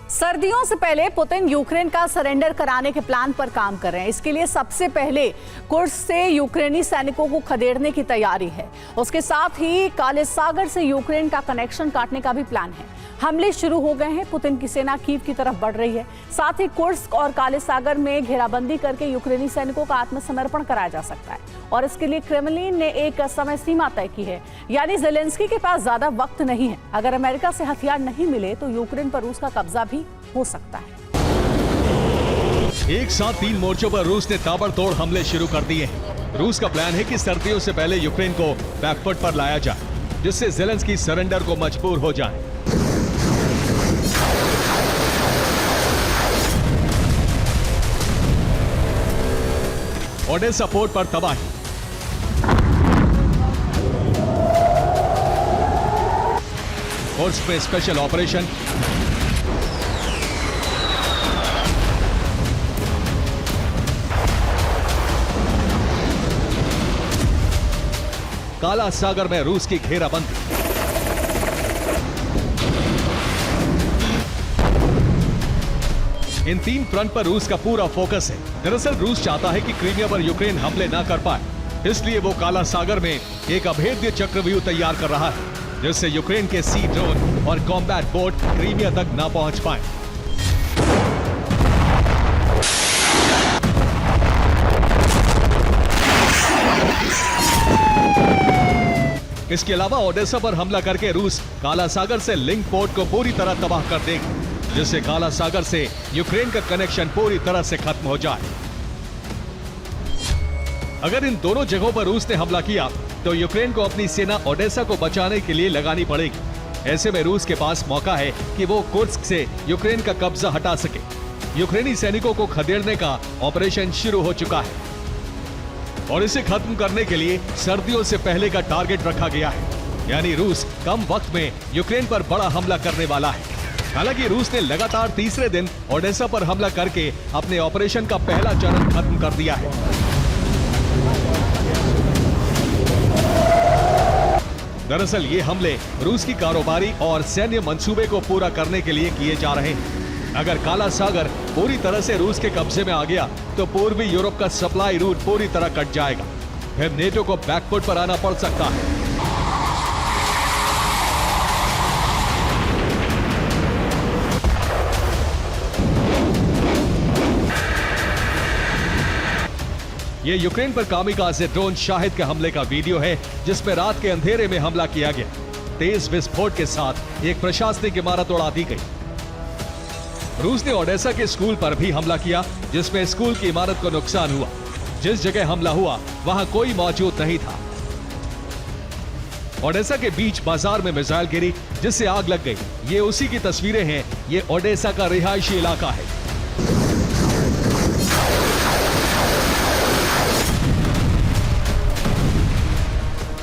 सर्दियों से पहले पुतिन यूक्रेन का सरेंडर कराने के प्लान पर काम कर रहे हैं। इसके लिए सबसे पहले कुर्स्क से यूक्रेनी सैनिकों को खदेड़ने की तैयारी है। उसके साथ ही काले सागर से यूक्रेन का कनेक्शन काटने का भी प्लान है। हमले शुरू हो गए हैं। पुतिन की सेना कीव की तरफ बढ़ रही है। साथ ही कुर्स्क और काले सागर में घेराबंदी करके यूक्रेनी सैनिकों का आत्मसमर्पण कराया जा सकता है और इसके लिए क्रेमलिन ने एक समय सीमा तय की है, यानी ज़ेलेंस्की के पास ज्यादा वक्त नहीं है। अगर अमेरिका से हथियार नहीं मिले तो यूक्रेन पर रूस का कब्जा भी हो सकता है। एक साथ 3 मोर्चों पर रूस ने ताबड़तोड़ हमले शुरू कर दिए हैं। रूस का प्लान है कि सर्दियों से पहले यूक्रेन को बैकफुट पर लाया जाए, जिससे ज़ेलेंस्की सरेंडर को मजबूर हो जाए। ओडेसा पोर्ट पर तबाही, कुर्स्क में स्पेशल ऑपरेशन, काला सागर में रूस की घेराबंदी, इन 3 फ्रंट पर रूस का पूरा फोकस है। दरअसल रूस चाहता है कि क्रीमिया पर यूक्रेन हमले ना कर पाए, इसलिए वो काला सागर में एक अभेद्य चक्रव्यूह तैयार कर रहा है, जिससे यूक्रेन के सी ड्रोन और कॉम्बैट बोट क्रीमिया तक ना पहुंच पाए। इसके अलावा ओडेसा पर हमला करके रूस काला सागर से लिंक पोर्ट को पूरी तरह तबाह कर देगा, जिससे काला सागर से यूक्रेन का कनेक्शन पूरी तरह से खत्म हो जाए। अगर इन दोनों जगहों पर रूस ने हमला किया तो यूक्रेन को अपनी सेना ओडेसा को बचाने के लिए लगानी पड़ेगी। ऐसे में रूस के पास मौका है कि वो कुर्स्क से यूक्रेन का कब्जा हटा सके। यूक्रेनी सैनिकों को खदेड़ने का ऑपरेशन शुरू हो चुका है और इसे खत्म करने के लिए सर्दियों से पहले का टारगेट रखा गया है, यानी रूस कम वक्त में यूक्रेन पर बड़ा हमला करने वाला है। हालांकि रूस ने लगातार तीसरे दिन ओडेसा पर हमला करके अपने ऑपरेशन का पहला चरण खत्म कर दिया है। दरअसल ये हमले रूस की कारोबारी और सैन्य मंसूबे को पूरा करने के लिए किए जा रहे हैं। अगर काला सागर पूरी तरह से रूस के कब्जे में आ गया तो पूर्वी यूरोप का सप्लाई रूट पूरी तरह कट जाएगा। फिर नेटो को बैकफुट पर आना पड़ सकता है। ये यूक्रेन पर कामिकाज़े ड्रोन शाहिद के हमले का वीडियो है, जिसमें रात के अंधेरे में हमला किया गया। तेज विस्फोट के साथ एक प्रशासनिक इमारत उड़ा दी गई। रूस ने ओडेसा के स्कूल पर भी हमला किया, जिसमें स्कूल की इमारत को नुकसान हुआ। जिस जगह हमला हुआ वहां कोई मौजूद नहीं था। ओडेसा के बीच बाजार में मिसाइल गिरी, जिससे आग लग गई। ये उसी की तस्वीरें हैं। ये ओडेसा का रिहायशी इलाका है।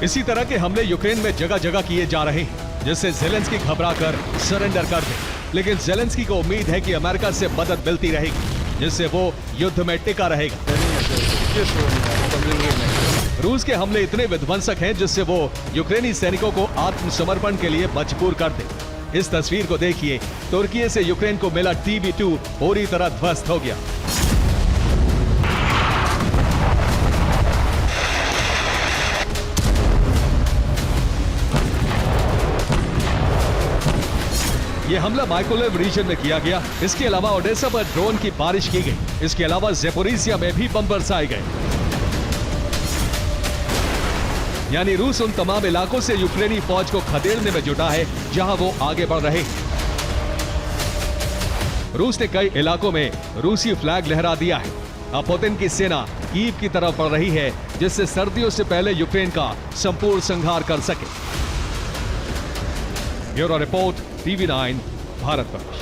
इसी तरह के हमले यूक्रेन में जगह जगह किए जा रहे हैं, जिससे ज़ेलेंस्की घबराकर सरेंडर कर दे। लेकिन ज़ेलेंस्की को उम्मीद है कि अमेरिका से मदद मिलती रहेगी, जिससे वो युद्ध में टिका रहेगा। रूस के हमले इतने विध्वंसक हैं, जिससे वो यूक्रेनी सैनिकों को आत्मसमर्पण के लिए मजबूर कर दे। इस तस्वीर को देखिए। तुर्की से यूक्रेन को मिला TB2 पूरी तरह ध्वस्त हो गया। ये हमला माइकोलेव रीजन में किया गया। इसके अलावा ओडेसा पर ड्रोन की बारिश की गई। इसके अलावा ज़ेपोरिजिया में भी बम बरसाए गए। यानी रूस उन तमाम इलाकों से यूक्रेनी फौज को खदेड़ने में जुटा है जहां वो आगे बढ़ रहे हैं। रूस ने कई इलाकों में रूसी फ्लैग लहरा दिया है। अब पुतिन की सेना कीव की तरफ बढ़ रही है, जिससे सर्दियों से पहले यूक्रेन का संपूर्ण संहार कर सके। Bureau report, TV9 Bharatvarsh.